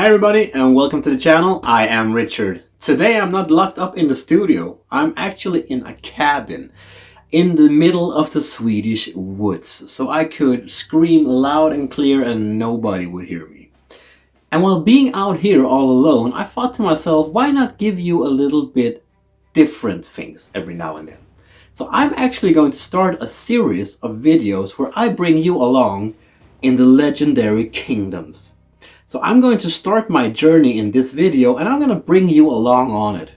Hi everybody and welcome to the channel. I am Richard. Today I'm not locked up in the studio. I'm actually in a cabin in the middle of the Swedish woods, so I could scream loud and clear and nobody would hear me. And while being out here all alone, I thought to myself, why not give you a little bit different things every now and then? So I'm actually going to start a series of videos where I bring you along in the legendary kingdoms. So I'm going to start my journey in this video and I'm going to bring you along on it.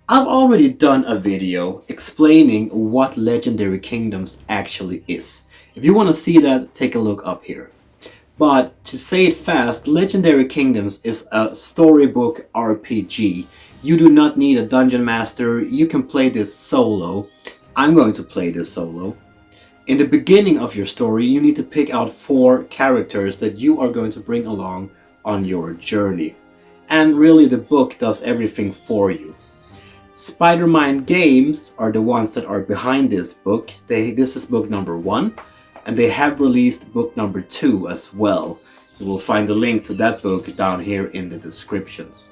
I've already done a video explaining what Legendary Kingdoms actually is. If you want to see that, take a look up here. But to say it fast, Legendary Kingdoms is a storybook RPG. You do not need a dungeon master, you can play this solo. I'm going to play this solo. In the beginning of your story, you need to pick out 4 characters that you are going to bring along on your journey. And really the book does everything for you. Spidermindgames are the ones that are behind this book. This is book number 1, and they have released book number 2 as well. You will find the link to that book down here in the descriptions.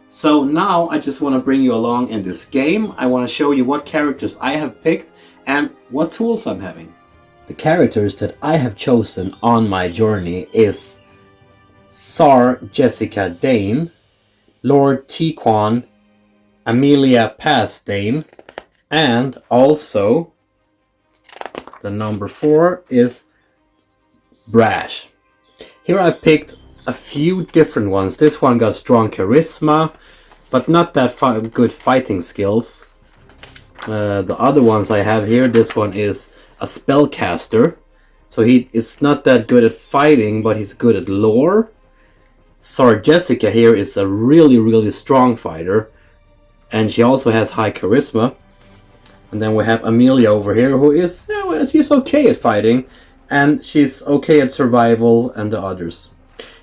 So now I just want to bring you along in this game. I want to show you what characters I have picked and what tools I'm having. The characters that I have chosen on my journey is Tsar Jessica Dane, Lord Tiquan, Amelia Pasdane, and also the number 4 is Brash. Here I picked a few different ones. This one got strong charisma, but not that good fighting skills. The other ones I have here, this one is a spellcaster. So he is not that good at fighting, but he's good at lore. Tsar Jessica here is a really strong fighter. And she also has high charisma. And then we have Amelia over here, who is, she's okay at fighting. And she's okay at survival and the others.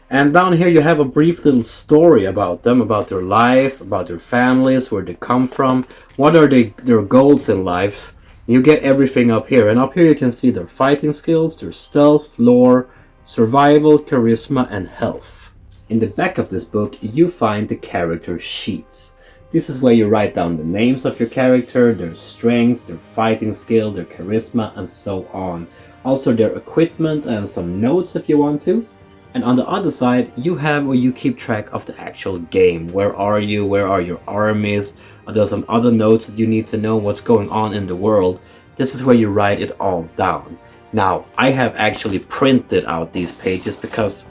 And down here you have a brief little story about them, about their life, about their families, where they come from, what are their goals in life. You get everything up here, and up here you can see their fighting skills, their stealth, lore, survival, charisma, and health. In the back of this book you find the character sheets. This is where you write down the names of your character, their strengths, their fighting skill, their charisma, and so on. Also their equipment and some notes if you want to. And on the other side, you have where you keep track of the actual game. Where are you? Where are your armies? Are there some other notes that you need to know what's going on in the world? This is where you write it all down. Now, I have actually printed out these pages because,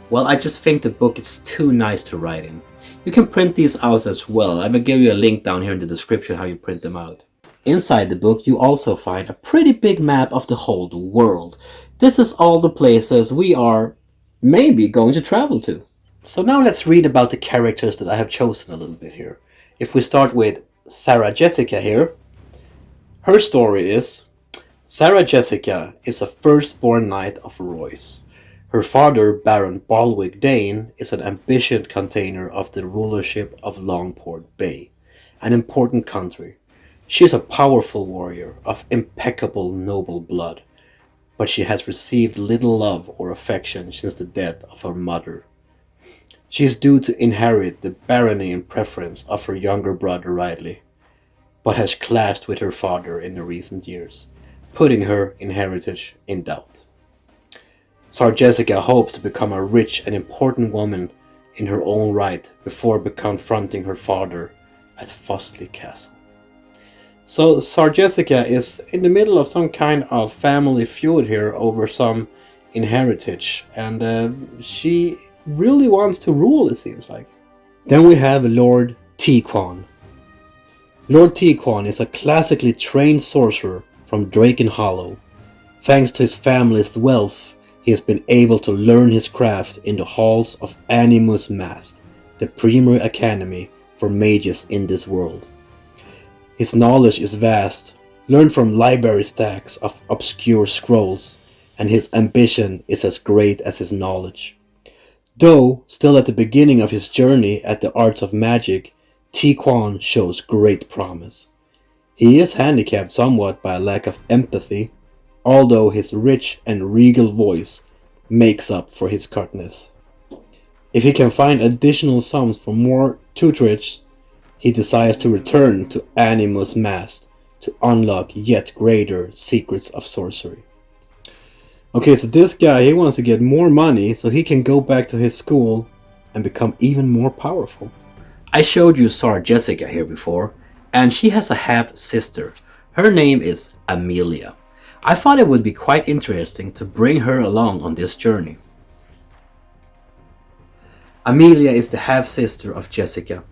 well, I just think the book is too nice to write in. You can print these out as well. I will give you a link down here in the description how you print them out. Inside the book, you also find a pretty big map of the whole world. This is all the places we are maybe going to travel to. So now let's read about the characters that I have chosen a little bit here. If we start with Sarah Jessica here, her story is Sarah Jessica is a firstborn knight of Royce. Her father, Baron Balwick Dane, is an ambitious container of the rulership of Longport Bay, an important country. She is a powerful warrior of impeccable noble blood, but she has received little love or affection since the death of her mother. She is due to inherit the barony in preference of her younger brother Ridley, but has clashed with her father in the recent years, putting her inheritance in doubt. Tsar Jessica hopes to become a rich and important woman in her own right before confronting her father at Fossley Castle. So Tsar Jessica is in the middle of some kind of family feud here over some inheritance, and she really wants to rule, it seems like. Then we have Lord Tiquan. Lord Tiquan is a classically trained sorcerer from Draken Hollow. Thanks to his family's wealth, he has been able to learn his craft in the halls of Animus Mast, the premier academy for mages in this world. His knowledge is vast, learned from library stacks of obscure scrolls, and his ambition is as great as his knowledge. Though still at the beginning of his journey at the arts of magic, Tiquan shows great promise. He is handicapped somewhat by a lack of empathy, although his rich and regal voice makes up for his curtness. If he can find additional sums for more tutorage, he decides to return to Animus Mask to unlock yet greater secrets of sorcery. Okay, so this guy, he wants to get more money so he can go back to his school and become even more powerful. I showed you Sarah Jessica here before, and she has a half-sister. Her name is Amelia. I thought it would be quite interesting to bring her along on this journey. Amelia is the half-sister of Jessica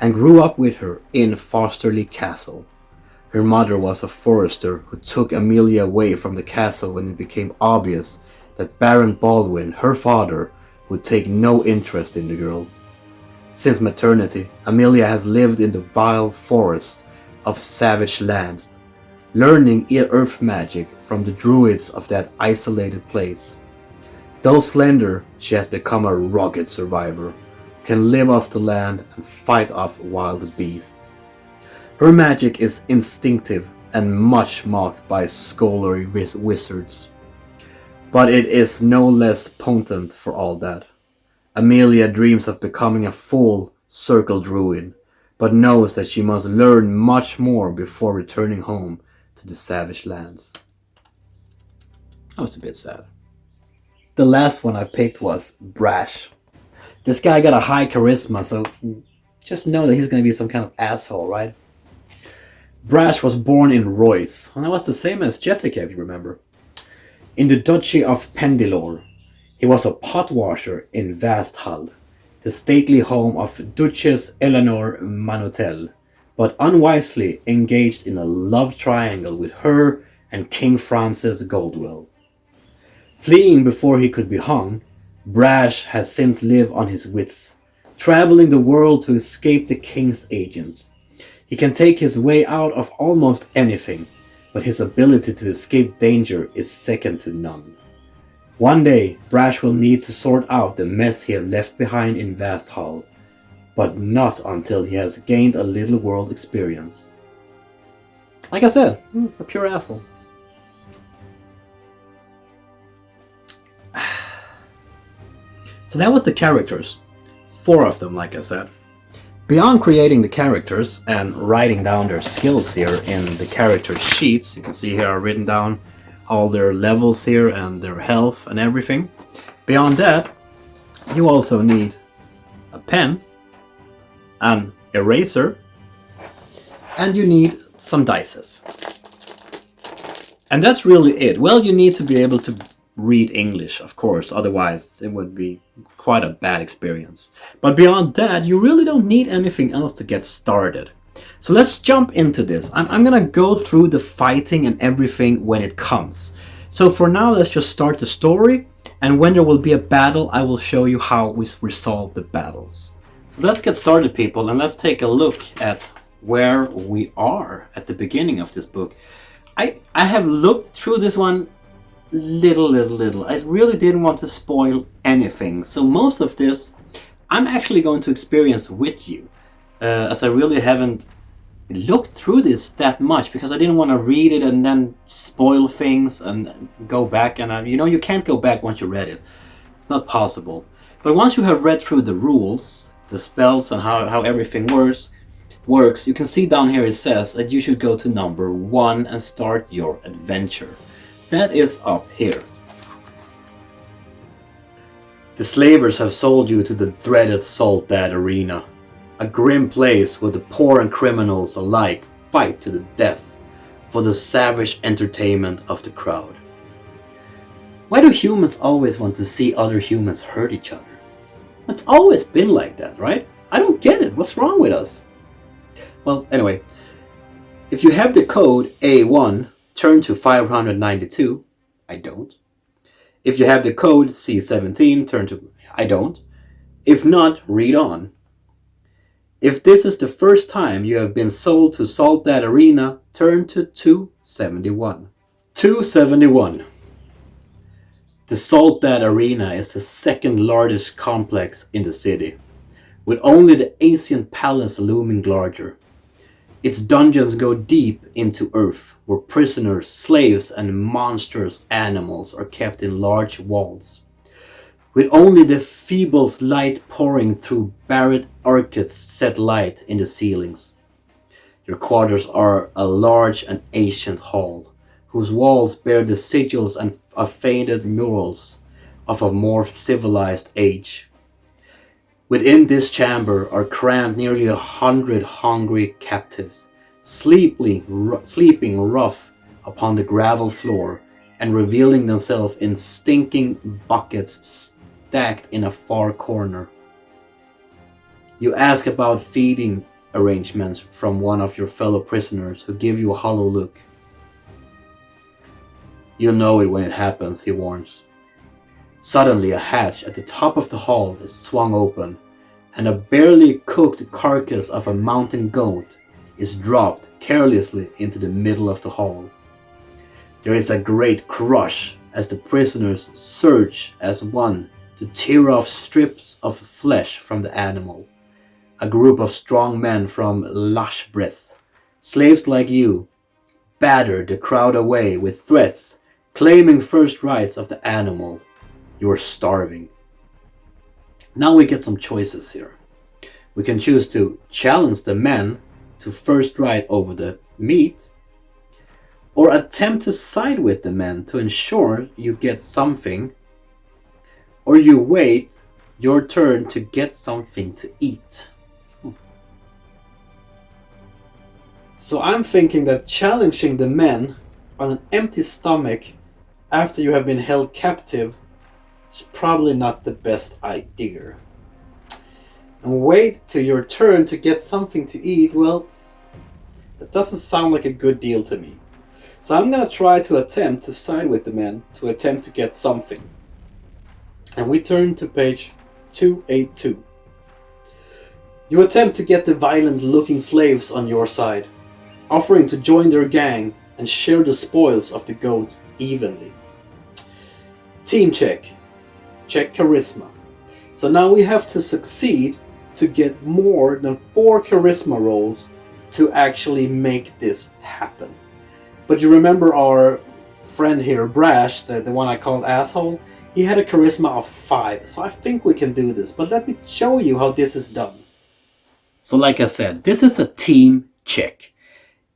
and grew up with her in Fosterley Castle. Her mother was a forester who took Amelia away from the castle when it became obvious that Baron Baldwin, her father, would take no interest in the girl. Since maternity, Amelia has lived in the vile forest of savage lands, learning earth magic from the druids of that isolated place. Though slender, she has become a rugged survivor, can live off the land and fight off wild beasts. Her magic is instinctive and much mocked by scholarly wizards, but it is no less potent for all that. Amelia dreams of becoming a full circle druid, but knows that she must learn much more before returning home to the savage lands. That was a bit sad. The last one I picked was Brash. This guy got a high charisma, so just know that he's going to be some kind of asshole, right? Brash was born in Royce, and that was the same as Jessica, if you remember. In the Duchy of Pendilor, he was a potwasher in Vasthall, the stately home of Duchess Eleanor Manutel, but unwisely engaged in a love triangle with her and King Francis Goldwell. Fleeing before he could be hung, Brash has since lived on his wits, traveling the world to escape the king's agents. He can take his way out of almost anything, but his ability to escape danger is second to none. One day, Brash will need to sort out the mess he had left behind in Vasthall, but not until he has gained a little world experience. Like I said, a pure asshole. So that was the characters. 4 of them, like I said. Beyond creating the characters and writing down their skills here in the character sheets, you can see here I've written down all their levels here and their health and everything. Beyond that, you also need a pen, an eraser, and you need some dices. And that's really it. Well, you need to be able to read English, of course, otherwise it would be quite a bad experience. But beyond that, you really don't need anything else to get started. So let's jump into this. I'm gonna go through the fighting and everything when it comes. So for now, let's just start the story, and when there will be a battle, I will show you how we resolve the battles. So let's get started, people, and let's take a look at where we are at the beginning of this book. I have looked through this one little. I really didn't want to spoil anything, so most of this I'm actually going to experience with you, as I really haven't looked through this that much, because I didn't want to read it and then spoil things and go back, and you can't go back once you read it. It's not possible. But once you have read through the rules, the spells, and how everything works, you can see down here it says that you should go to number 1 and start your adventure. That is up here. The slavers have sold you to the dreaded Saltad Arena, a grim place where the poor and criminals alike fight to the death for the savage entertainment of the crowd. Why do humans always want to see other humans hurt each other? It's always been like that, right? I don't get it. What's wrong with us? Well, anyway, if you have the code A1, turn to 592. I don't. If you have the code C17, turn to... I don't. If not, read on. If this is the first time you have been sold to Saltad Arena, turn to 271. 271. The Saltad Arena is the second largest complex in the city, with only the ancient palace looming larger. Its dungeons go deep into earth, where prisoners, slaves, and monstrous animals are kept in large vaults. with only the feeble light pouring through barred arcades set light in the ceilings. Your quarters are a large and ancient hall, whose walls bear the sigils and faded murals of a more civilized age. Within this chamber are crammed nearly 100 hungry captives, sleeping rough upon the gravel floor and revealing themselves in stinking buckets stacked in a far corner. You ask about feeding arrangements from one of your fellow prisoners, who give you a hollow look. "You'll know it when it happens," he warns. Suddenly a hatch at the top of the hall is swung open, and a barely cooked carcass of a mountain goat is dropped carelessly into the middle of the hall. There is a great crush as the prisoners surge as one to tear off strips of flesh from the animal. A group of strong men from Lashbreth, slaves like you, batter the crowd away with threats, claiming first rights of the animal. You are starving. Now we get some choices here. We can choose to challenge the men to first right over the meat, or attempt to side with the men to ensure you get something, or you wait your turn to get something to eat. So I'm thinking that challenging the men on an empty stomach after you have been held captive is probably not the best idea. And wait till your turn to get something to eat, well, that doesn't sound like a good deal to me. So I'm gonna try to attempt to side with the men to attempt to get something. And we turn to page 282. You attempt to get the violent looking slaves on your side, offering to join their gang and share the spoils of the goat evenly. Team check. Check charisma. So now we have to succeed to get more than 4 charisma rolls to actually make this happen. But you remember our friend here, Brash, the one I called asshole? He had a charisma of 5, so I think we can do this. But let me show you how this is done. So like I said, this is a team check.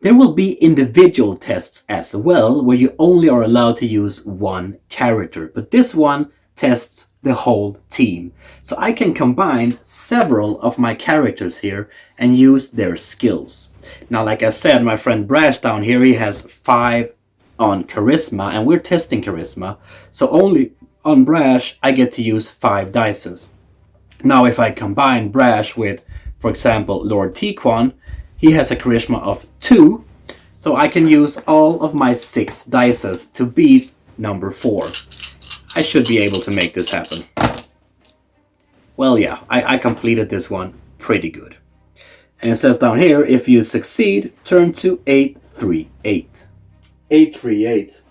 There will be individual tests as well, where you only are allowed to use one character. But this one tests the whole team. So I can combine several of my characters here and use their skills. Now, like I said, my friend Brash down here, he has 5 on charisma, and we're testing charisma. So only on Brash, I get to use 5 dices. Now, if I combine Brash with, for example, Lord Tiquan, he has a charisma of 2, so I can use all of my 6 dices to beat number 4. I should be able to make this happen. Well, yeah, I completed this one pretty good. And it says down here, if you succeed, turn to 838. 838.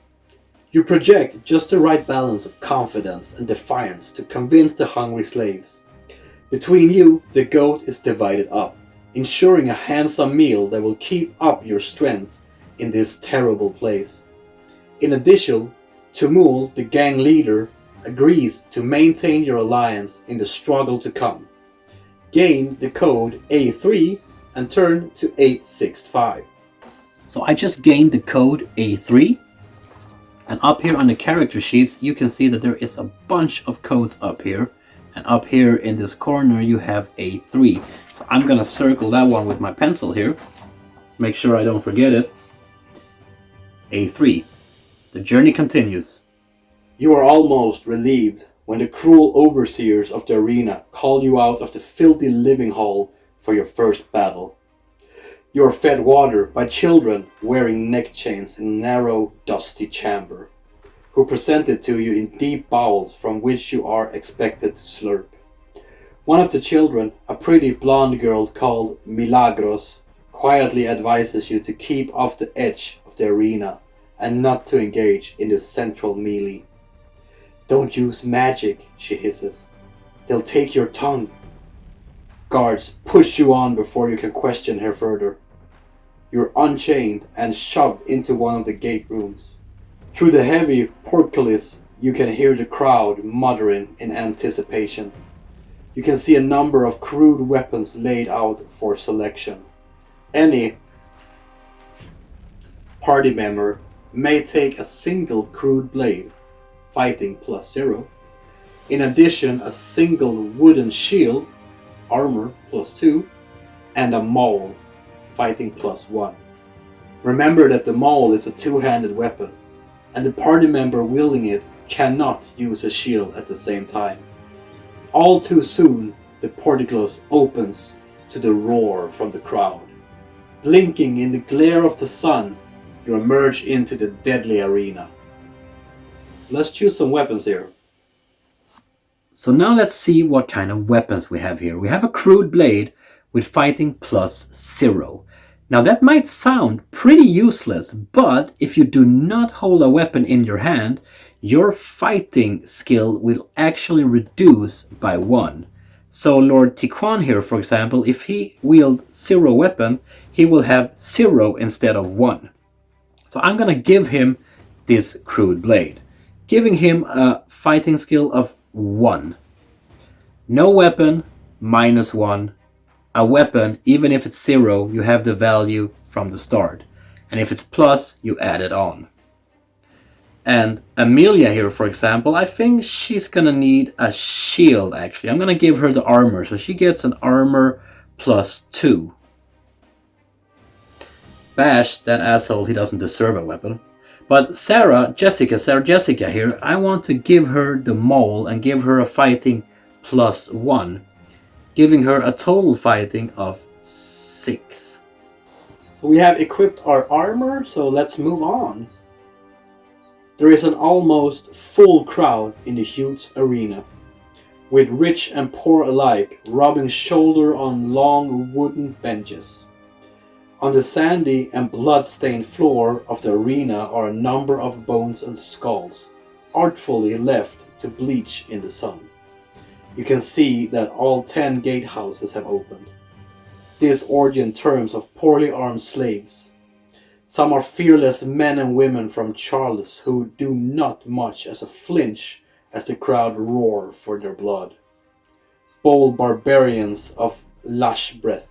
You project just the right balance of confidence and defiance to convince the hungry slaves. Between you, the goat is divided up, ensuring a handsome meal that will keep up your strength in this terrible place. In addition, Tumul, the gang leader, agrees to maintain your alliance in the struggle to come. Gain the code A3 and turn to 865. So I just gained the code A3, and up here on the character sheets you can see that there is a bunch of codes up here, and up here in this corner you have A3. So I'm gonna circle that one with my pencil here, make sure I don't forget it. A3. The journey continues. You are almost relieved when the cruel overseers of the arena call you out of the filthy living hall for your first battle. You are fed water by children wearing neck chains in a narrow, dusty chamber, who present it to you in deep bowls from which you are expected to slurp. One of the children, a pretty blonde girl called Milagros, quietly advises you to keep off the edge of the arena and not to engage in the central melee. Don't use magic, she hisses. They'll take your tongue. Guards push you on before you can question her further. You're unchained and shoved into one of the gate rooms. Through the heavy portcullis you can hear the crowd muttering in anticipation. You can see a number of crude weapons laid out for selection. Any party member may take a single crude blade, fighting +0. In addition, a single wooden shield, armor +2, and a maul, fighting +1. Remember that the maul is a two-handed weapon, and the party member wielding it cannot use a shield at the same time. All too soon, the portcullis opens to the roar from the crowd. Blinking in the glare of the sun, you emerge into the deadly arena. So let's choose some weapons here. So now let's see what kind of weapons we have here. We have a crude blade with fighting +0. Now that might sound pretty useless, but if you do not hold a weapon in your hand, your fighting skill will actually reduce by 1. So Lord Tiquan here, for example, if he wields 0 weapon, he will have 0 instead of 1. So I'm gonna give him this crude blade, giving him a fighting skill of 1. No weapon, -1. A weapon, even if it's 0, you have the value from the start. And if it's plus, you add it on. And Amelia here, for example, I think she's gonna need a shield actually. I'm gonna give her the armor, so she gets an armor +2. Bash, that asshole, he doesn't deserve a weapon. But Sarah Jessica here, I want to give her the maul and give her a fighting +1. Giving her a total fighting of 6. So we have equipped our armor, so let's move on. There is an almost full crowd in the huge arena, with rich and poor alike rubbing shoulder on long wooden benches. On the sandy and blood-stained floor of the arena are a number of bones and skulls, artfully left to bleach in the sun. You can see that all 10 gatehouses have opened. This orgy in terms of poorly armed slaves. Some are fearless men and women from Charles who do not much as a flinch as the crowd roar for their blood. Bold barbarians of lush breath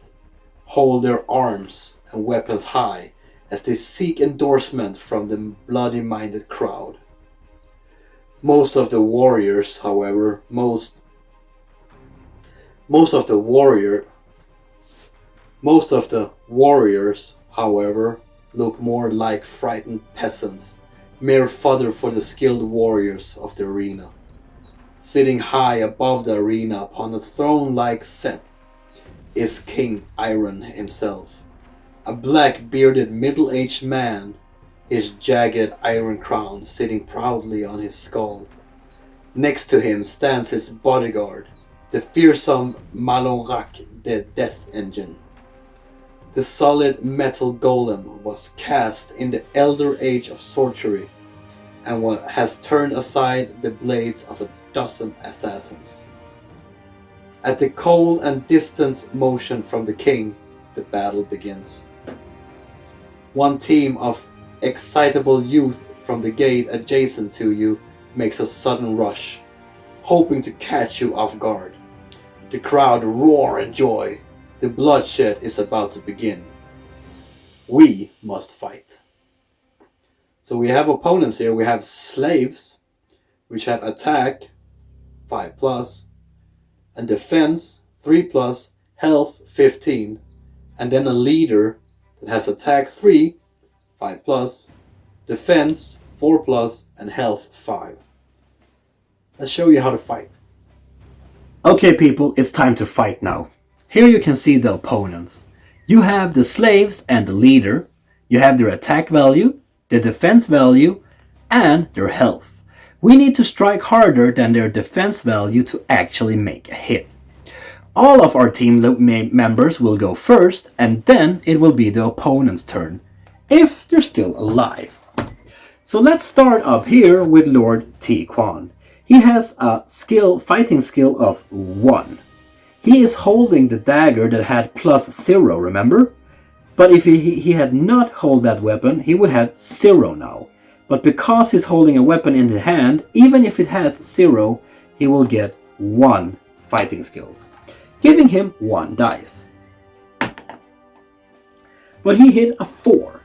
hold their arms and weapons high as they seek endorsement from the bloody-minded crowd. Most of the warriors, however, look more like frightened peasants, mere fodder for the skilled warriors of the arena. Sitting high above the arena upon a throne-like set is King Iron himself, a black-bearded middle-aged man, his jagged iron crown sitting proudly on his skull. Next to him stands his bodyguard, the fearsome Malonrak, the Death Engine. The solid metal golem was cast in the elder age of sorcery and has turned aside the blades of a dozen assassins. At the cold and distant motion from the king, the battle begins. One team of excitable youth from the gate adjacent to you makes a sudden rush, hoping to catch you off guard. The crowd roar in joy. The bloodshed is about to begin. We must fight. So we have opponents here. We have slaves, which have attack 5+, and defense 3+, health 15, and then a leader that has attack 3, 5+, defense 4+, and health 5. Let's show you how to fight. Okay people, it's time to fight now. Here you can see the opponents. You have the slaves and the leader. You have their attack value, the defense value, and their health. We need to strike harder than their defense value to actually make a hit. All of our team members will go first, and then it will be the opponent's turn, if they're still alive. So let's start up here with Lord Tiquan. He has a fighting skill of 1. He is holding the dagger that had +0, remember? But if he had not held that weapon, he would have 0 now. But because he's holding a weapon in the hand, even if it has 0, he will get 1 fighting skill, giving him 1 dice. But he hit a 4,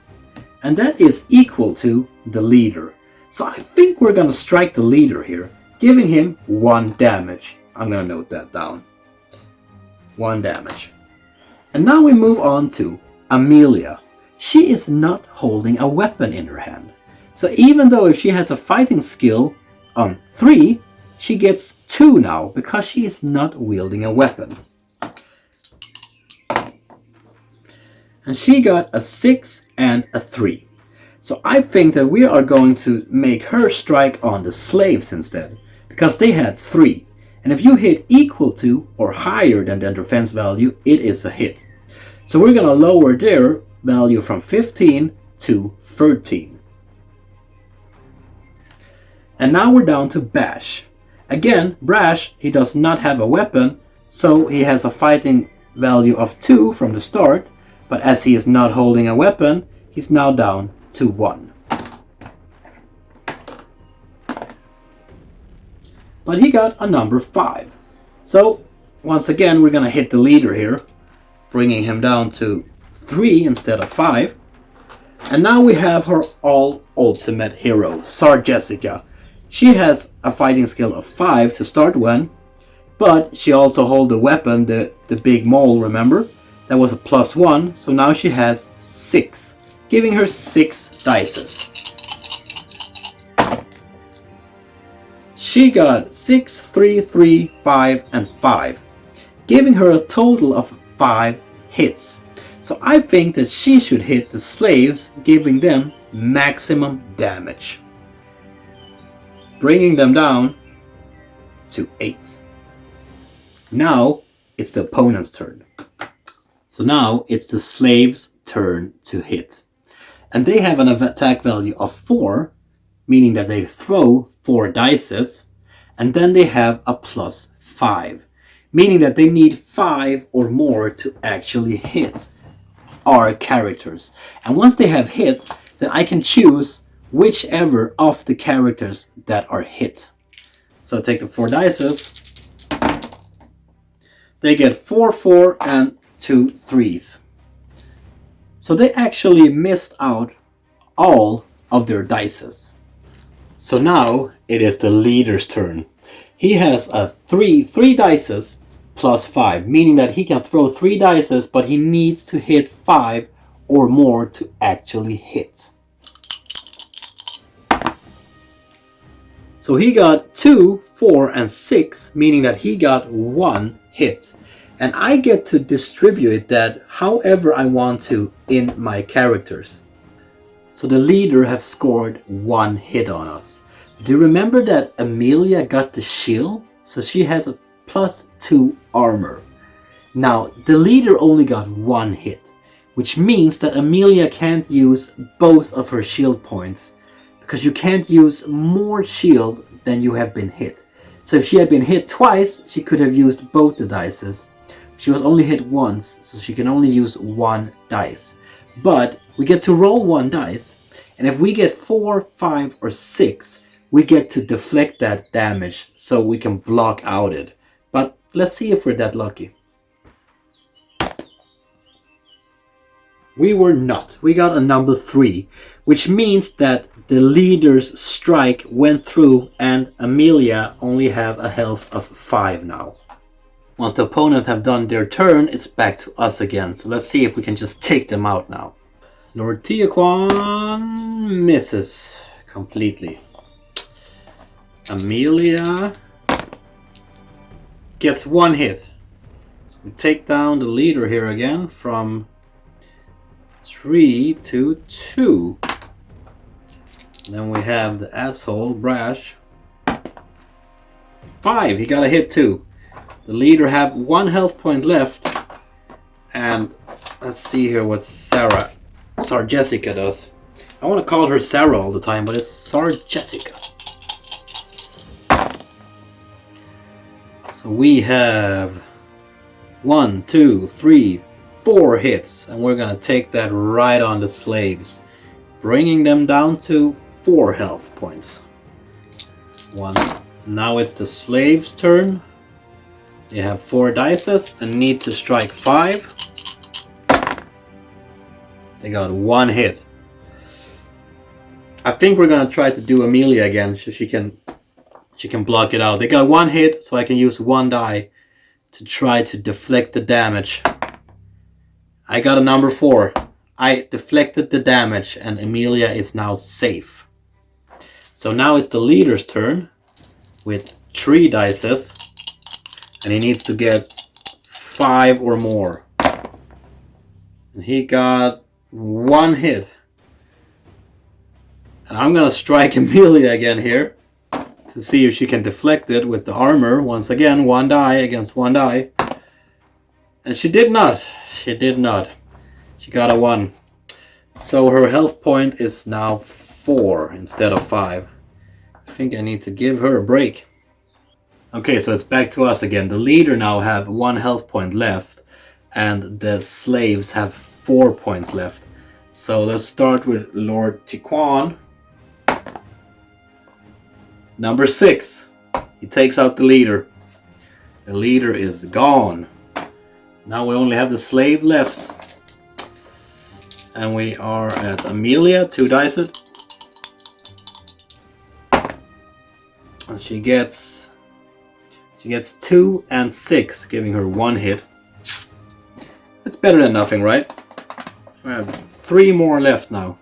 and that is equal to the leader. So I think we're gonna strike the leader here, giving him 1 damage. I'm gonna note that down. 1 damage. And now we move on to Amelia. She is not holding a weapon in her hand. So even though if she has a fighting skill on 3, she gets 2 now because she is not wielding a weapon. And she got a 6 and a 3. So I think that we are going to make her strike on the slaves instead, because they had 3. And if you hit equal to or higher than their defense value, it is a hit. So we're going to lower their value from 15 to 13. And now we're down to Bash. Again, Brash, he does not have a weapon, so he has a fighting value of 2 from the start, but as he is not holding a weapon, he's now down to 1. But he got a number 5. So once again, we're going to hit the leader here, bringing him down to 3 instead of 5. And now we have her all-ultimate hero, Jessica. She has a fighting skill of 5 to start with, but she also holds a weapon, the big mole, remember? That was a +1, so now she has 6, giving her 6 dices. She got 6, 3, 3, 5, and 5, giving her a total of 5 hits. So I think that she should hit the slaves, giving them maximum damage, bringing them down to 8. Now it's the opponent's turn. So now it's the slave's turn to hit. And they have an attack value of 4, meaning that they throw 4 dices, and then they have a +5, meaning that they need 5 or more to actually hit our characters. And once they have hit, then I can choose whichever of the characters that are hit. So I take the 4 dices. They get 4, 4, and 2 3s. So they actually missed out all of their dices. So now it is the leader's turn. He has a 3 dices +5, meaning that he can throw 3 dices, but he needs to hit 5 or more to actually hit. So he got 2, 4, and 6, meaning that he got 1 hit. And I get to distribute that however I want to in my characters. So the leader have scored 1 hit on us. Do you remember that Amelia got the shield? So she has a +2 armor. Now the leader only got 1 hit, which means that Amelia can't use both of her shield points, because you can't use more shield than you have been hit. So if she had been hit twice, she could have used both the dices. She was only hit once, so she can only use 1 dice. But we get to roll 1 dice, and if we get 4, 5, or 6, we get to deflect that damage, so we can block out it. But let's see if we're that lucky. We were not. We got a number 3, which means that the leader's strike went through and Amelia only have a health of 5 now. Once the opponent have done their turn, it's back to us again. So let's see if we can just take them out now. Lord Tiaquan misses completely. Amelia gets 1 hit. So we take down the leader here again from 3 to 2. Then we have the asshole Brash. 5, he got a hit too. The leader have 1 health point left. And let's see here what Jessica does. I want to call her Sarah all the time, but it's Jessica. So we have 1, 2, 3, 4 hits, and we're gonna take that right on the slaves, bringing them down to 4 health points. 1. Now it's the slave's turn. They have 4 dices and need to strike 5. They got 1 hit. I think we're gonna try to do Amelia again so she can block it out. They got 1 hit, so I can use 1 die to try to deflect the damage. I got a number 4. I deflected the damage and Amelia is now safe. So now it's the leader's turn with 3 dices. And he needs to get 5 or more. And he got 1 hit. And I'm gonna strike Amelia again here to see if she can deflect it with the armor. Once again, 1 die against 1 die. And she did not. She did not. She got a 1. So her health point is now 4 instead of 5. I think I need to give her a break. Okay, so it's back to us again. The leader now have 1 health point left, and the slaves have 4 points left. So let's start with Lord Tiquan. Number 6. He takes out the leader. The leader is gone. Now we only have the slave left. And we are at Amelia, 2 dice it. And she gets 2 and 6, giving her 1 hit. That's better than nothing, right? We have 3 more left now.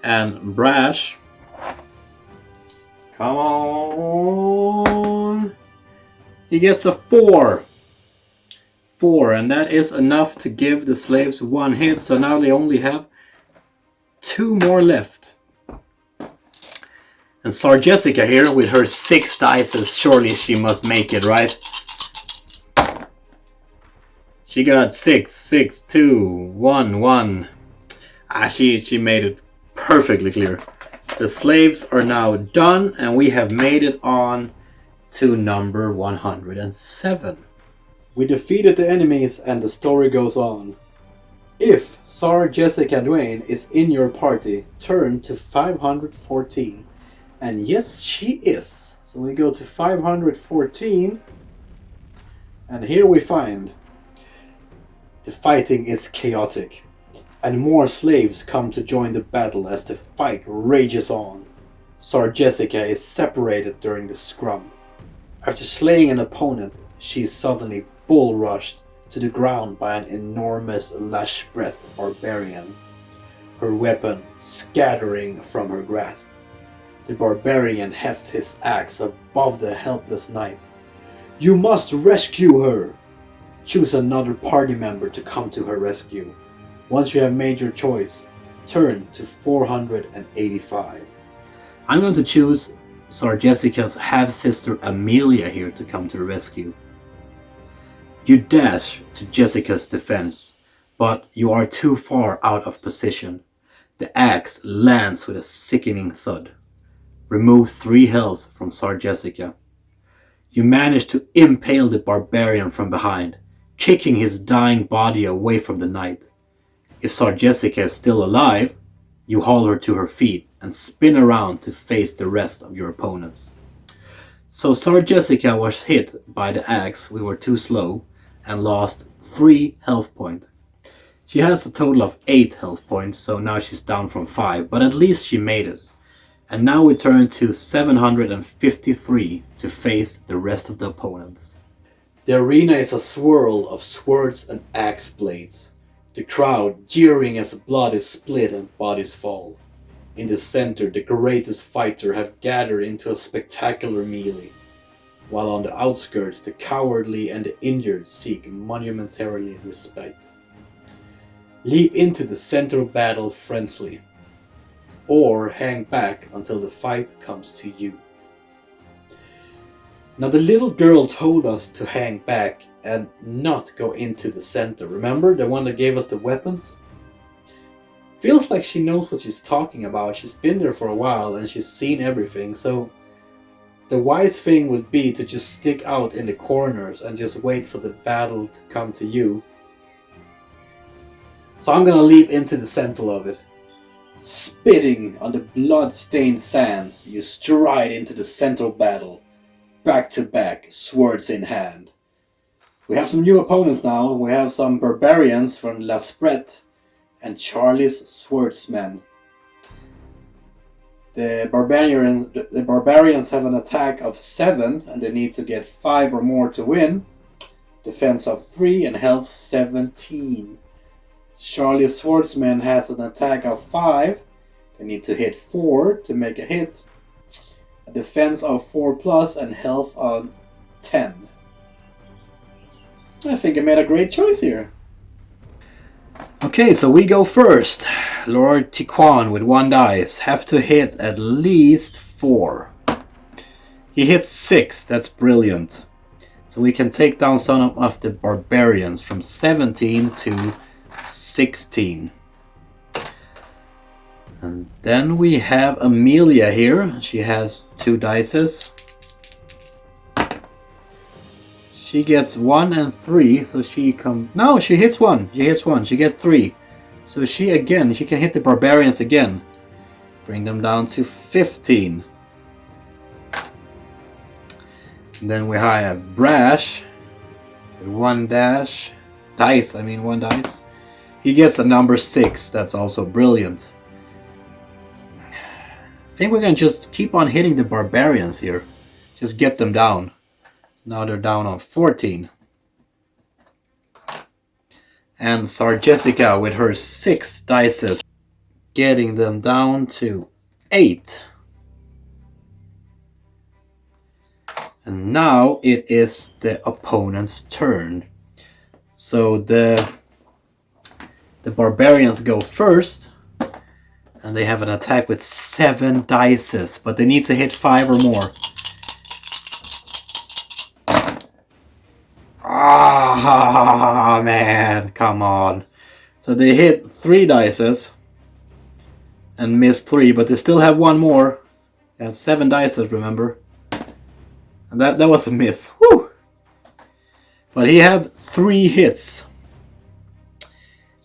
And Brash. Come on. He gets a 4. 4, and that is enough to give the slaves 1 hit. So now they only have 2 more left. And Sar Jessica here with her 6 dice, surely she must make it, right? She got 6, 6, 2, 1, 1. She made it perfectly clear. The slaves are now done and we have made it on to number 107. We defeated the enemies and the story goes on. If Sar Jessica Duane is in your party, turn to 514. And yes, she is. So we go to 514. And here we find the fighting is chaotic. And more slaves come to join the battle as the fight rages on. Sar Jessica is separated during the scrum. After slaying an opponent, she is suddenly bull rushed to the ground by an enormous lash-breath barbarian. Her weapon scattering from her grasp. The barbarian hefts his axe above the helpless knight. You must rescue her! Choose another party member to come to her rescue. Once you have made your choice, turn to 485. I'm going to choose Sar Jessica's half-sister Amelia here to come to the rescue. You dash to Jessica's defense, but you are too far out of position. The axe lands with a sickening thud. Remove 3 health from Sar Jessica. You manage to impale the barbarian from behind, kicking his dying body away from the knight. If Sar Jessica is still alive, you haul her to her feet and spin around to face the rest of your opponents. So Sar Jessica was hit by the axe, we were too slow, and lost 3 health points. She has a total of 8 health points, so now she's down from 5, but at least she made it. And now we turn to 753 to face the rest of the opponents. The arena is a swirl of swords and axe blades. The crowd jeering as blood is split and bodies fall. In the center, the greatest fighter have gathered into a spectacular melee, while on the outskirts, the cowardly and the injured seek monumentarily respite. Leap into the center of battle frenziedly, or hang back until the fight comes to you. Now the little girl told us to hang back and not go into the center. Remember, the one that gave us the weapons? Feels like she knows what she's talking about. She's been there for a while and she's seen everything. So the wise thing would be to just stick out in the corners and just wait for the battle to come to you. So I'm gonna leap into the center of it. Spitting on the blood-stained sands, you stride into the center of battle, back to back, swords in hand. We have some new opponents now. We have some barbarians from La Spret and Charlie's swordsmen. The barbarians have an attack of 7 and they need to get 5 or more to win. Defense of 3 and health 17. Charlie's swordsman has an attack of 5. They need to hit 4 to make a hit. A defense of 4 plus and health of 10. I think I made a great choice here. Okay, so we go first. Lord Tiquan with 1 dice. Have to hit at least 4. He hits 6. That's brilliant. So we can take down some of the barbarians from 17 to 16. And then we have Amelia here. She has 2 dices. She gets 1 and 3, so she no, she hits 1. She hits 1. She gets 3. So she can hit the barbarians again. Bring them down to 15. And then we have Brash with 1 dice. He gets a number 6. That's also brilliant. I think we're gonna just keep on hitting the barbarians here. Just get them down. Now they're down on 14. And Sar Jessica with her 6 dices, getting them down to 8. And now it is the opponent's turn. So the barbarians go first. And they have an attack with 7 dices. But they need to hit 5 or more. Ah, man, come on. So they hit 3 dices and missed 3, but they still have 1 more. They have 7 dices, remember? And that was a miss. Whew. But he have 3 hits.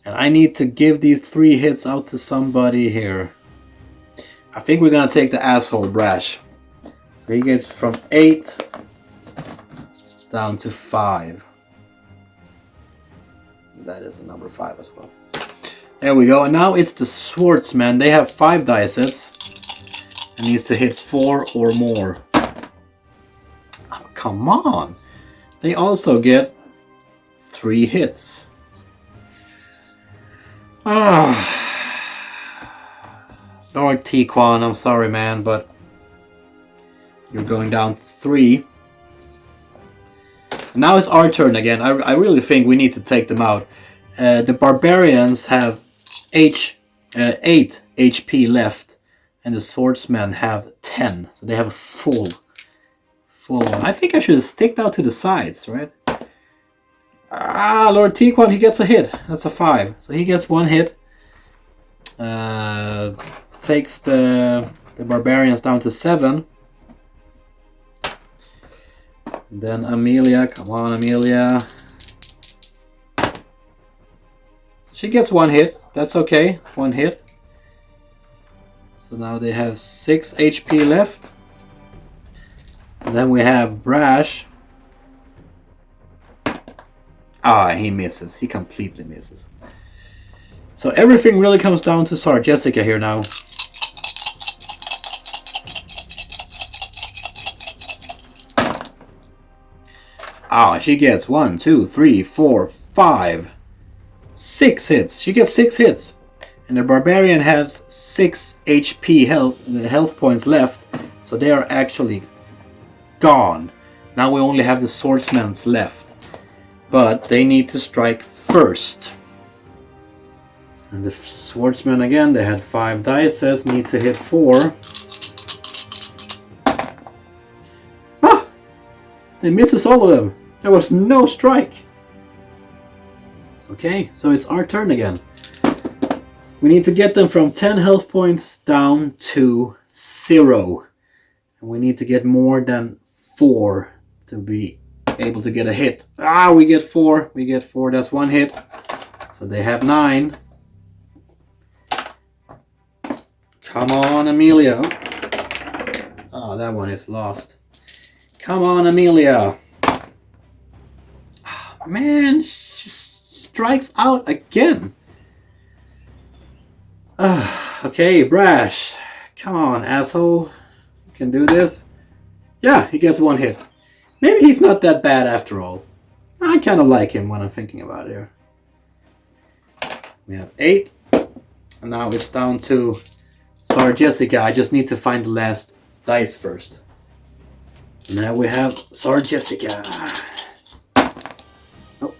And I need to give these 3 hits out to somebody here. I think we're gonna take the asshole Brash. So he gets from 8 down to 5. That is a number 5 as well. There we go. And now it's the swordsman. They have 5 dices. And needs to hit 4 or more. Oh, come on. They also get 3 hits. Lord Tiquan, I'm sorry, man, but you're going down 3. Now it's our turn again. I really think we need to take them out. The barbarians have 8 HP left, and the swordsmen have 10. So they have a full one. I think I should have sticked out to the sides, right? Lord Tiquan, he gets a hit. That's a 5. So he gets 1 hit. Takes the barbarians down to 7. Then Amelia, come on Amelia. She gets 1 hit, that's okay, 1 hit. So now they have 6 HP left. And then we have Brash. He misses, he completely misses. So everything really comes down to Sar Jessica here now. She gets 1, 2, 3, 4, 5, 6 hits. She gets 6 hits. And the barbarian has 6 HP health points left. So they are actually gone. Now we only have the swordsmen's left. But they need to strike first. And the swordsmen again, they had 5 dices, need to hit 4. They misses all of them. There was no strike. Okay, so it's our turn again. We need to get them from 10 health points down to 0. And we need to get more than 4 to be able to get a hit. We get 4. We get 4. That's 1 hit. So they have 9. Come on, Amelia. Oh, that one is lost. Come on, Amelia. Oh, man, she strikes out again. Okay, Brash. Come on, asshole. You can do this. Yeah, he gets one hit. Maybe he's not that bad after all. I kind of like him when I'm thinking about it here. We have 8. And now it's down to Sir Jessica. I just need to find the last dice first. And now we have Sir Jessica. Oh.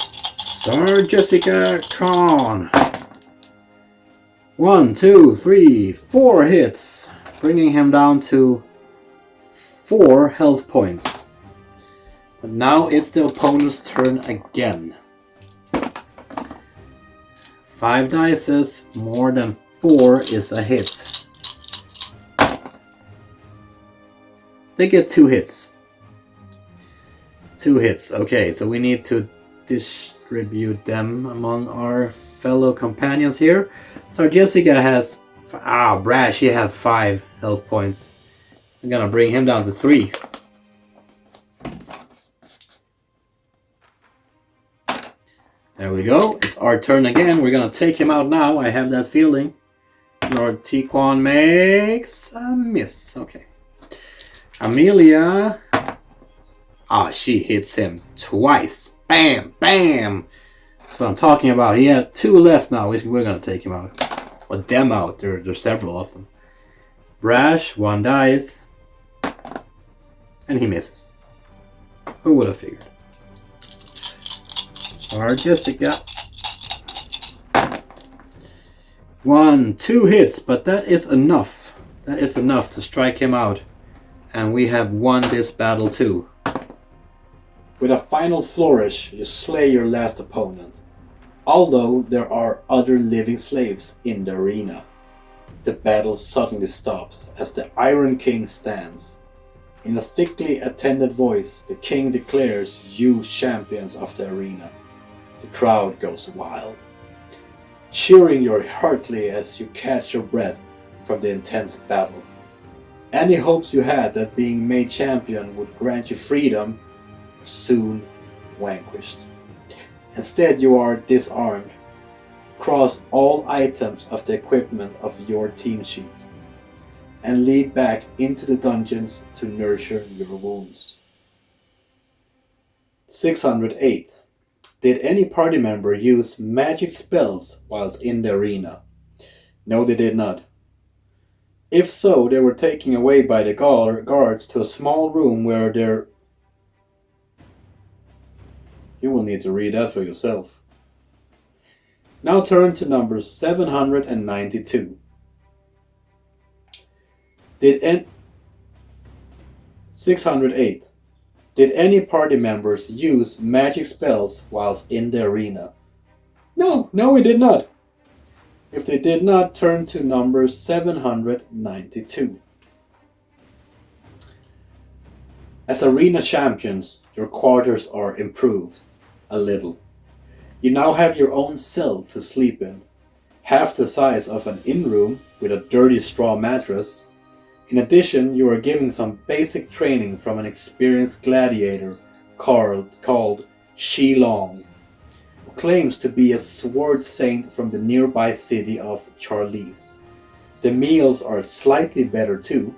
Sir Jessica, come on. 1, 2, 3, 4 hits. Bringing him down to 4 health points. But now it's the opponent's turn again. 5 dices, more than 4 is a hit. They get 2 hits. 2 hits. Okay, so we need to distribute them among our fellow companions here. So Jessica has... Brash, he has 5 health points. I'm gonna bring him down to 3. There we go. It's our turn again. We're gonna take him out now. I have that feeling. Lord Tiquan makes a miss. Okay. Amelia. She hits him twice. Bam, bam. That's what I'm talking about. He had 2 left now. We're gonna take him out. Or them out. There's several of them. Brash, 1 dice. And he misses. Who would have figured? Our Jessica. 1, 2 hits, but that is enough. That is enough to strike him out. And we have won this battle too. With a final flourish, you slay your last opponent. Although there are other living slaves in the arena. The battle suddenly stops as the Iron King stands. In a thickly attended voice, the king declares you champions of the arena. The crowd goes wild, cheering you heartily as you catch your breath from the intense battle. Any hopes you had that being made champion would grant you freedom are soon vanquished. Instead, you are disarmed. Cross all items of the equipment of your team sheet and lead back into the dungeons to nurture your wounds. 608. Did any party member use magic spells whilst in the arena? No, they did not. If so, they were taken away by the guards to a small room where there... You will need to read that for yourself. Now turn to number 792. 608. Did any party members use magic spells whilst in the arena? No, we did not. If they did not, turn to number 792. As arena champions, your quarters are improved a little. You now have your own cell to sleep in, half the size of an inn room with a dirty straw mattress. In addition, you are given some basic training from an experienced gladiator called Shi Long, who claims to be a sword saint from the nearby city of Charlize. The meals are slightly better too,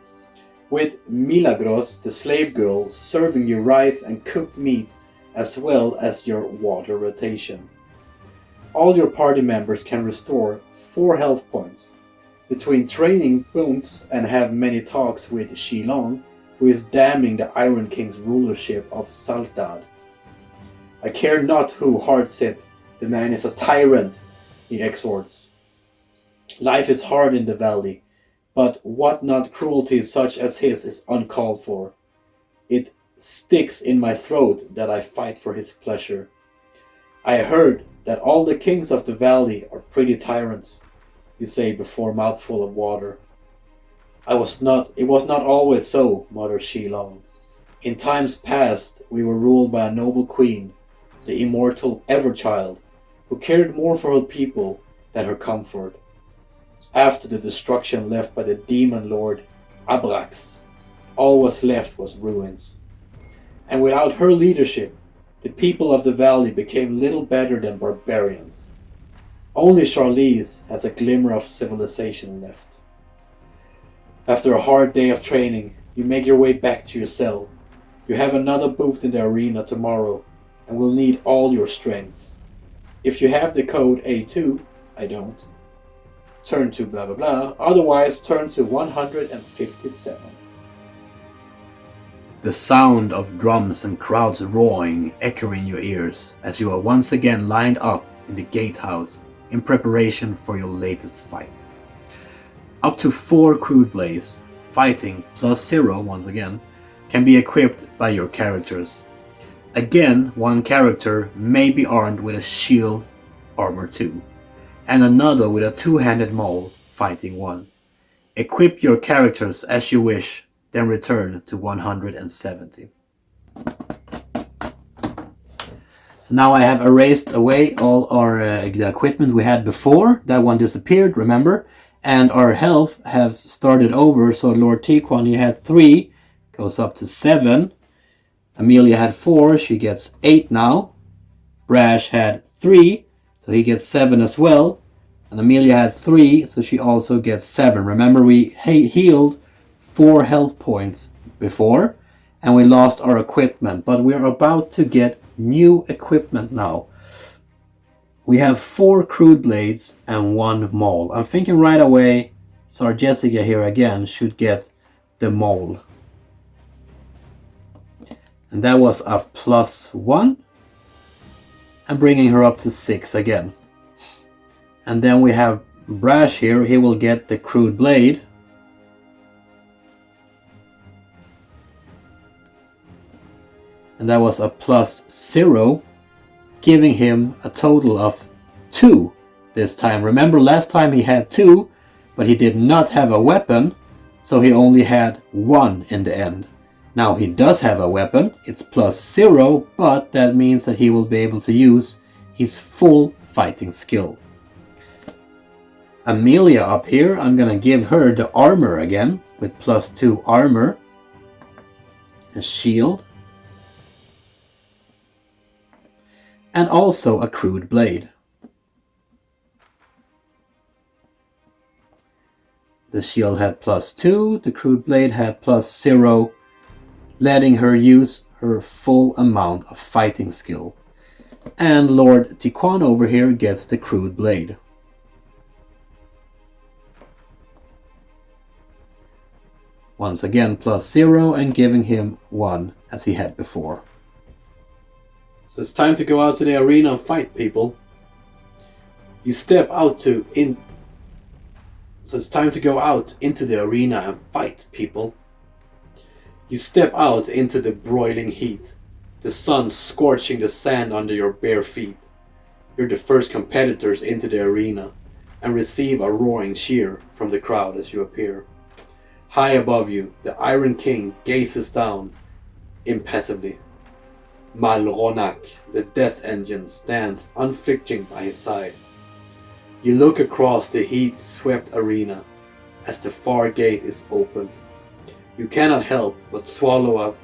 with Milagros, the slave girl, serving you rice and cooked meat as well as your water rotation. All your party members can restore 4 health points. Between training wounds and have many talks with Shilong, who is damning the Iron King's rulership of Saltad. I care not who hearts it, the man is a tyrant, he exhorts. Life is hard in the valley, but what not cruelty such as his is uncalled for. It sticks in my throat that I fight for his pleasure. I heard that all the kings of the valley are pretty tyrants, you say before a mouthful of water. It was not always so, muttered Shilong. In times past we were ruled by a noble queen, the immortal Everchild, who cared more for her people than her comfort. After the destruction left by the demon lord Abrax, all was left was ruins. And without her leadership, the people of the valley became little better than barbarians. Only Charlize has a glimmer of civilization left. After a hard day of training, you make your way back to your cell. You have another booth in the arena tomorrow and will need all your strengths. If you have the code A2, I don't, turn to blah blah blah, otherwise turn to 157. The sound of drums and crowds roaring echo in your ears as you are once again lined up in the gatehouse in preparation for your latest fight. Up to 4 crude blades, fighting +0 once again, can be equipped by your characters. Again, one character may be armed with a shield, armor 2, and another with a 2-handed maul, fighting 1. Equip your characters as you wish, then return to 170. So now I have erased away all our the equipment we had before. That one disappeared, remember? And our health has started over, so Lord Tiquan, he had 3, goes up to 7. Amelia had 4, she gets 8 now. Brash had 3, so he gets 7 as well. And Amelia had 3, so she also gets 7. Remember, we healed 4 health points before, and we lost our equipment. But we're about to get new equipment now. We have 4 crude blades and 1 maul. I'm thinking right away, Sir Jessica here again should get the maul. And that was a +1. And bringing her up to 6 again. And then we have Brash here. He will get the crude blade. And that was a +0. Giving him a total of 2 this time. Remember, last time he had 2, but he did not have a weapon. So he only had 1 in the end. Now he does have a weapon, it's +0, but that means that he will be able to use his full fighting skill. Amelia up here, I'm gonna give her the armor again, with +2 armor, a shield, and also a crude blade. The shield had +2, the crude blade had +0, letting her use her full amount of fighting skill. And Lord Tiquan over here gets the crude blade. Once again +0 and giving him 1 as he had before. So it's time to go out to the arena and fight, people. So it's time to go out into the arena and fight, people. You step out into the broiling heat, the sun scorching the sand under your bare feet. You're the first competitors into the arena and receive a roaring cheer from the crowd as you appear. High above you, the Iron King gazes down impassively. Malronak, the death engine, stands unflinching by his side. You look across the heat-swept arena as the far gate is opened. You cannot help but swallow.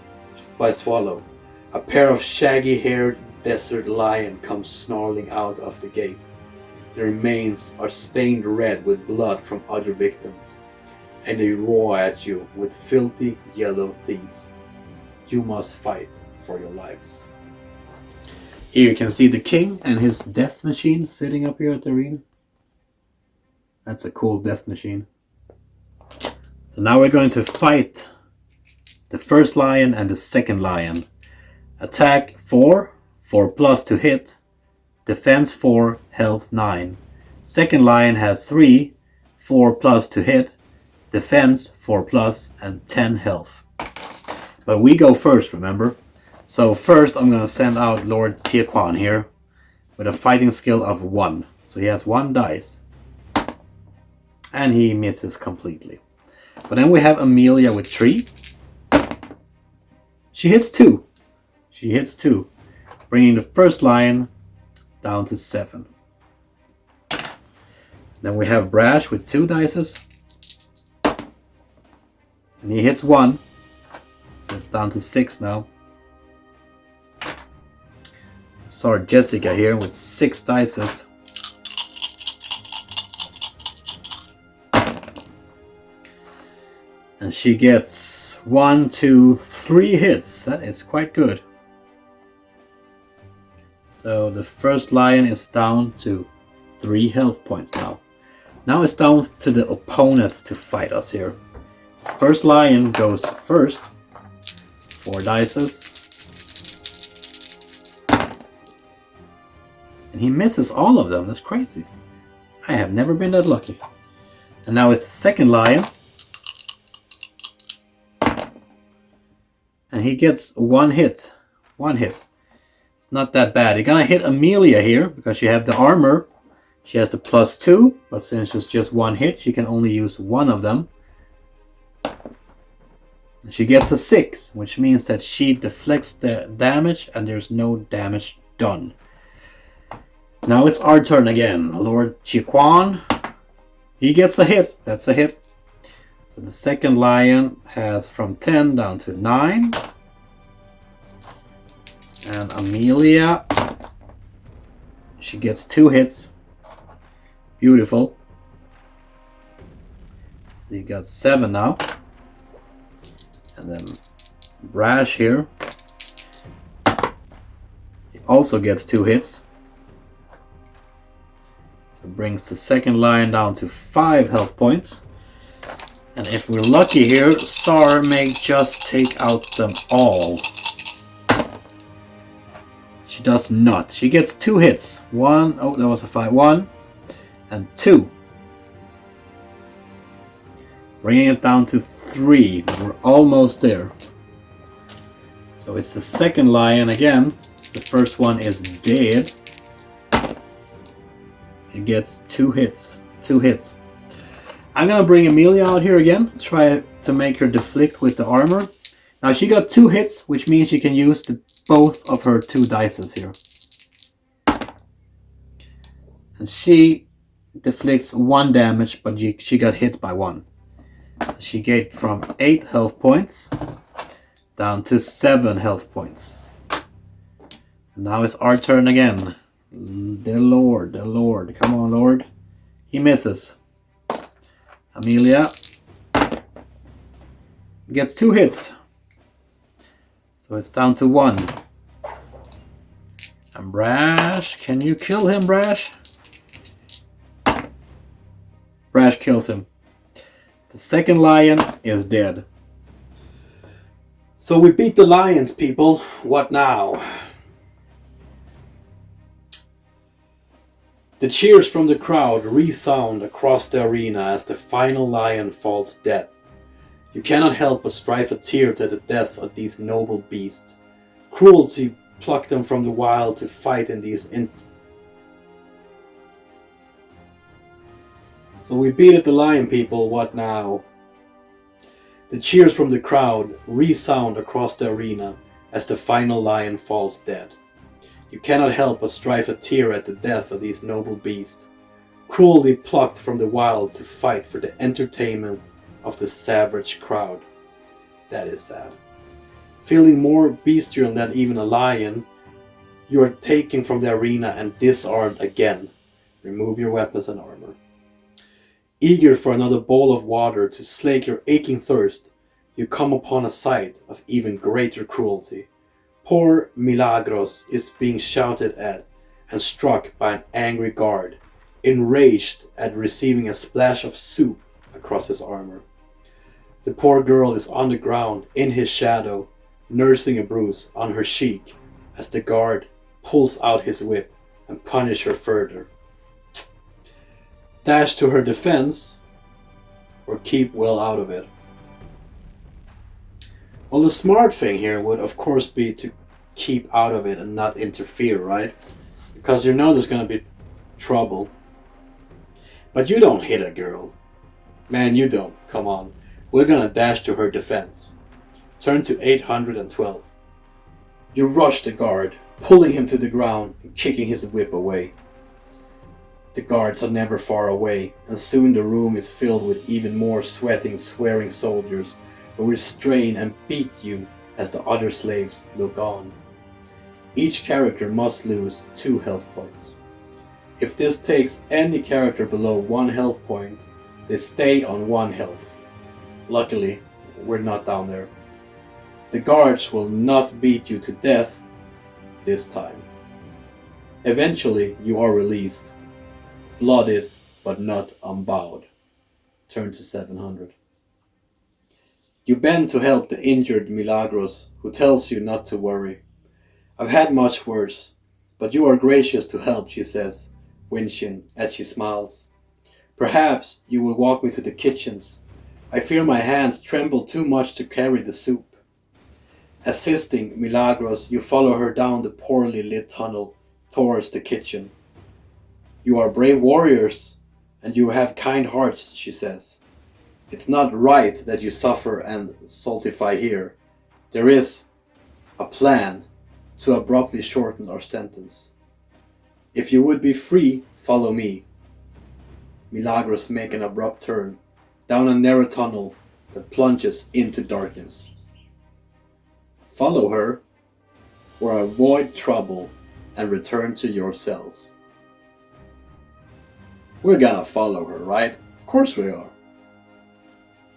A pair of shaggy-haired desert lion comes snarling out of the gate. Their remains are stained red with blood from other victims, and they roar at you with filthy yellow teeth. You must fight for your lives. Here you can see the king and his death machine sitting up here at the arena. That's a cool death machine. So now we're going to fight the first lion and the second lion. Attack 4, 4+ to hit. Defense 4, health 9. Second lion had 3, 4+ to hit. Defense 4+, and 10 health. But we go first, remember? So first I'm going to send out Lord Tiquan here with a fighting skill of 1. So he has 1 dice. And he misses completely. But then we have Amelia with 3. She hits 2. She hits 2. Bringing the first lion down to 7. Then we have Brash with 2 dices. And he hits 1. So it's down to 6 now. Sorry, Jessica here with 6 dices. And she gets 1, 2, 3 hits. That is quite good. So the first lion is down to 3 health points now. Now it's down to the opponents to fight us here. First lion goes first. 4 dices. And he misses all of them. That's crazy. I have never been that lucky. And now it's the second lion. And he gets 1 hit. 1 hit. It's not that bad. You're gonna hit Amelia here because you have the armor. She has the +2, but since it's just 1 hit, she can only use 1 of them. She gets a 6, which means that she deflects the damage and there's no damage done. Now it's our turn again. Lord Chiquan. He gets a hit. That's a hit. So the second lion has from 10 down to 9. And Amelia, she gets 2 hits. Beautiful. So you got 7 now. And then Brash here. He also gets 2 hits. So brings the second lion down to 5 health points. And if we're lucky here, Sar may just take out them all. She does not. She gets 2 hits. 1, oh, that was a 5. 1 and 2. Bringing it down to 3. We're almost there. So it's the second lion again. The first one is dead. It gets 2 hits. 2 hits. I'm gonna bring Amelia out here again. Try to make her deflect with the armor. Now she got 2 hits, which means she can use both of her 2 dices here. And she deflects 1 damage, but she got hit by 1. She gave from 8 health points down to 7 health points. And now it's our turn again. The Lord, come on, Lord. He misses. Amelia gets 2 hits. So it's down to 1. And Brash, can you kill him, Brash? Brash kills him. The second lion is dead. So we beat the lions, people. What now? The cheers from the crowd resound across the arena as the final lion falls dead. You cannot help but strive a tear to the death of these noble beasts. Cruelty plucked them from the wild to fight in these So we beat the lion, people. What now? The cheers from the crowd resound across the arena as the final lion falls dead. You cannot help but strive a tear at the death of these noble beasts, cruelly plucked from the wild to fight for the entertainment of the savage crowd. That is sad. Feeling more bestial than even a lion, you are taken from the arena and disarmed again. Remove your weapons and armor. Eager for another bowl of water to slake your aching thirst, you come upon a sight of even greater cruelty. Poor Milagros is being shouted at and struck by an angry guard, enraged at receiving a splash of soup across his armor. The poor girl is on the ground in his shadow, nursing a bruise on her cheek as the guard pulls out his whip and punishes her further. Dash to her defense or keep well out of it. Well, the smart thing here would of course be to keep out of it and not interfere, right? Because you know there's going to be trouble. But you don't hit a girl. Man, you don't. Come on. We're going to dash to her defense. Turn to 812. You rush the guard, pulling him to the ground and kicking his whip away. The guards are never far away, and soon the room is filled with even more sweating, swearing soldiers who restrain and beat you as the other slaves look on. Each character must lose 2 health points. If this takes any character below 1 health point, they stay on 1 health. Luckily, we're not down there. The guards will not beat you to death this time. Eventually, you are released. Blooded, but not unbowed. Turn to 700. You bend to help the injured Milagros, who tells you not to worry. I've had much worse, but you are gracious to help, she says, winching as she smiles. Perhaps you will walk me to the kitchens. I fear my hands tremble too much to carry the soup. Assisting Milagros, you follow her down the poorly lit tunnel towards the kitchen. You are brave warriors, and you have kind hearts, she says. It's not right that you suffer and saltify here. There is a plan to abruptly shorten our sentence. If you would be free, follow me. Milagros make an abrupt turn down a narrow tunnel that plunges into darkness. Follow her, or avoid trouble and return to your cells. We're gonna follow her, right? Of course we are.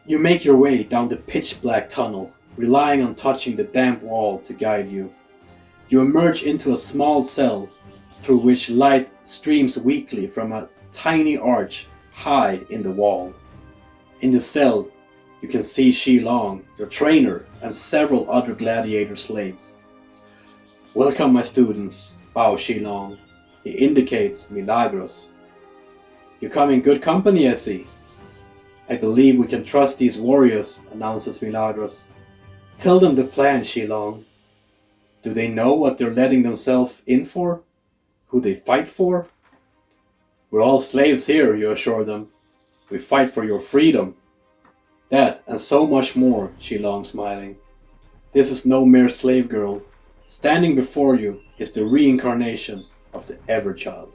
You make your way down the pitch-black tunnel, relying on touching the damp wall to guide you. You emerge into a small cell through which light streams weakly from a tiny arch high in the wall. In the cell, you can see Shilong, your trainer, and several other gladiator slaves. Welcome, my students, bow Shilong. He indicates Milagros. You come in good company, I see. I believe we can trust these warriors, announces Milagros. Tell them the plan, Shilong. Do they know what they're letting themselves in for? Who they fight for? We're all slaves here, you assure them. We fight for your freedom. That and so much more, Shilong smiling. This is no mere slave girl. Standing before you is the reincarnation of the Everchild.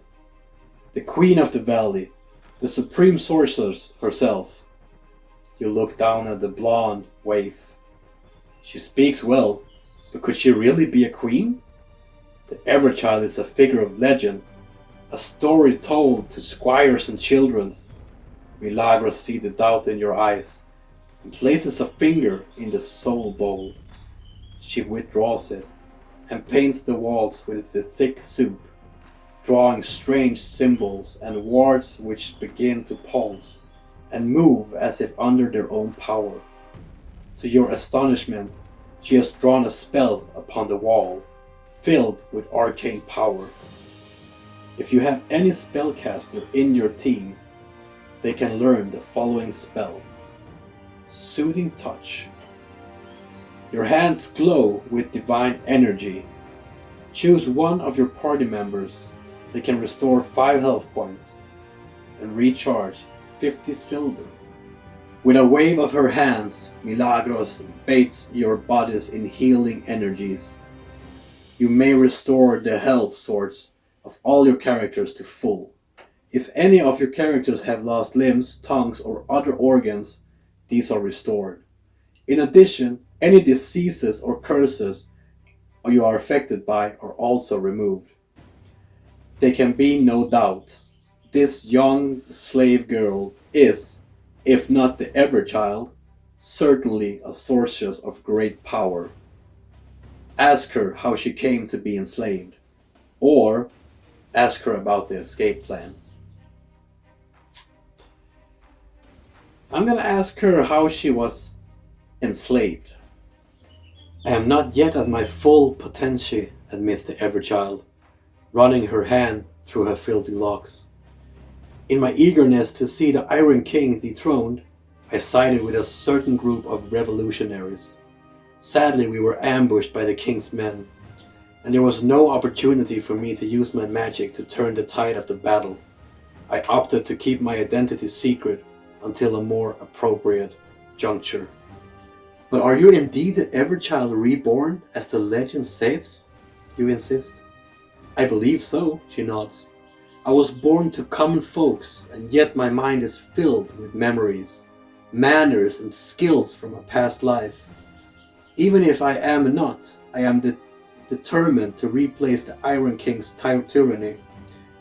The Queen of the Valley, the Supreme Sorceress herself. You look down at the blonde waif. She speaks well, but could she really be a queen? The Everchild is a figure of legend, a story told to squires and children. Milagros sees the doubt in your eyes and places a finger in the soul bowl. She withdraws it and paints the walls with the thick soup, drawing strange symbols and words which begin to pulse and move as if under their own power. To your astonishment, she has drawn a spell upon the wall, filled with arcane power. If you have any spellcaster in your team, they can learn the following spell. Soothing Touch. Your hands glow with divine energy. Choose one of your party members. They can restore 5 health points and recharge 50 silver. With a wave of her hands, Milagros bathes your bodies in healing energies. You may restore the health sorts of all your characters to full. If any of your characters have lost limbs, tongues, or other organs, these are restored. In addition, any diseases or curses you are affected by are also removed. There can be no doubt, this young slave girl is, if not the Everchild, certainly a sorceress of great power. Ask her how she came to be enslaved, or ask her about the escape plan. I'm gonna ask her how she was enslaved. I am not yet at my full potential, admits the Everchild, running her hand through her filthy locks. In my eagerness to see the Iron King dethroned, I sided with a certain group of revolutionaries. Sadly, we were ambushed by the king's men, and there was no opportunity for me to use my magic to turn the tide of the battle. I opted to keep my identity secret until a more appropriate juncture. But are you indeed the Everchild reborn, as the legend says? You insist. I believe so, she nods. I was born to common folks, and yet my mind is filled with memories, manners and skills from a past life. Even if I am not, I am determined to replace the Iron King's tyranny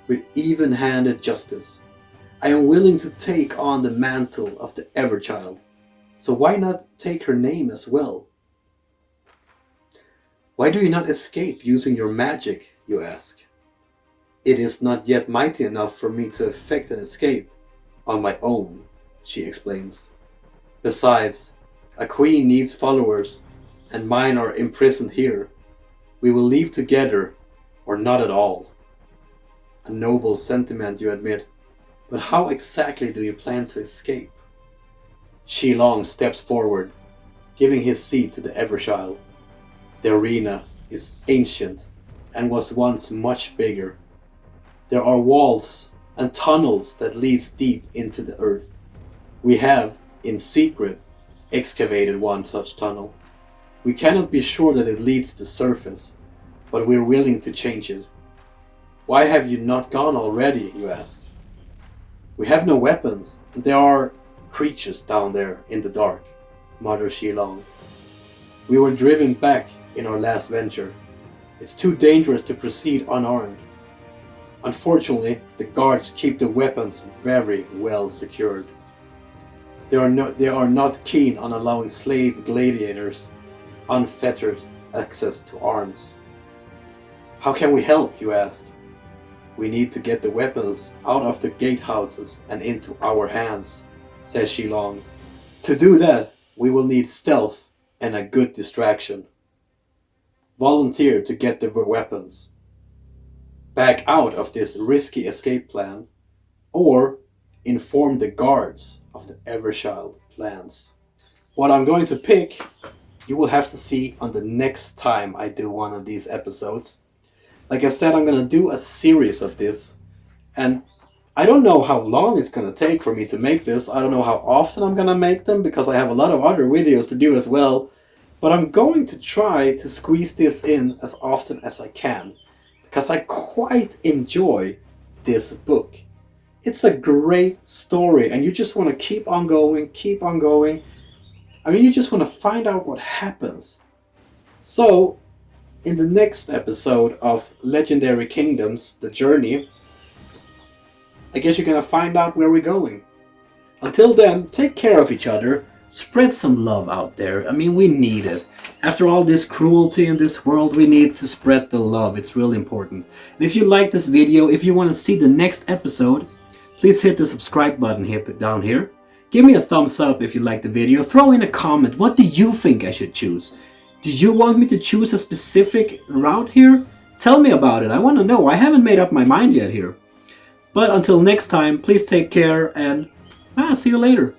with even-handed justice. I am willing to take on the mantle of the Everchild, so why not take her name as well? Why do you not escape using your magic, you ask? It is not yet mighty enough for me to effect an escape on my own, she explains. Besides, a queen needs followers, and mine are imprisoned here. We will leave together, or not at all. A noble sentiment, you admit, but how exactly do you plan to escape? Shilong steps forward, giving his seat to the Everchild. The arena is ancient and was once much bigger. There are walls and tunnels that leads deep into the earth. We have, in secret, excavated one such tunnel. We cannot be sure that it leads to the surface, but we are willing to change it. Why have you not gone already, you ask? We have no weapons, and there are creatures down there in the dark, mutters Shilong. We were driven back in our last venture. It's too dangerous to proceed unarmed. Unfortunately, the guards keep the weapons very well secured. They are not keen on allowing slave gladiators unfettered access to arms. How can we help, you ask? We need to get the weapons out of the gatehouses and into our hands, says Shilong. To do that, we will need stealth and a good distraction. Volunteer to get the weapons. Back out of this risky escape plan, or inform the guards of the Everchild plans. What I'm going to pick, you will have to see on the next time I do one of these episodes. Like I said, I'm going to do a series of this, and I don't know how long it's going to take for me to make this. I don't know how often I'm going to make them, because I have a lot of other videos to do as well. But I'm going to try to squeeze this in as often as I can, because I quite enjoy this book. It's a great story, and you just want to keep on going, keep on going. I mean, you just want to find out what happens. So, in the next episode of Legendary Kingdoms, The Journey, I guess you're going to find out where we're going. Until then, take care of each other. Spread some love out there. I mean, we need it. After all this cruelty in this world, we need to spread the love. It's really important. And if you like this video, if you want to see the next episode, please hit the subscribe button here down here. Give me a thumbs up if you like the video. Throw in a comment. What do you think I should choose? Do you want me to choose a specific route here? Tell me about it. I want to know. I haven't made up my mind yet here. But until next time, please take care and see you later.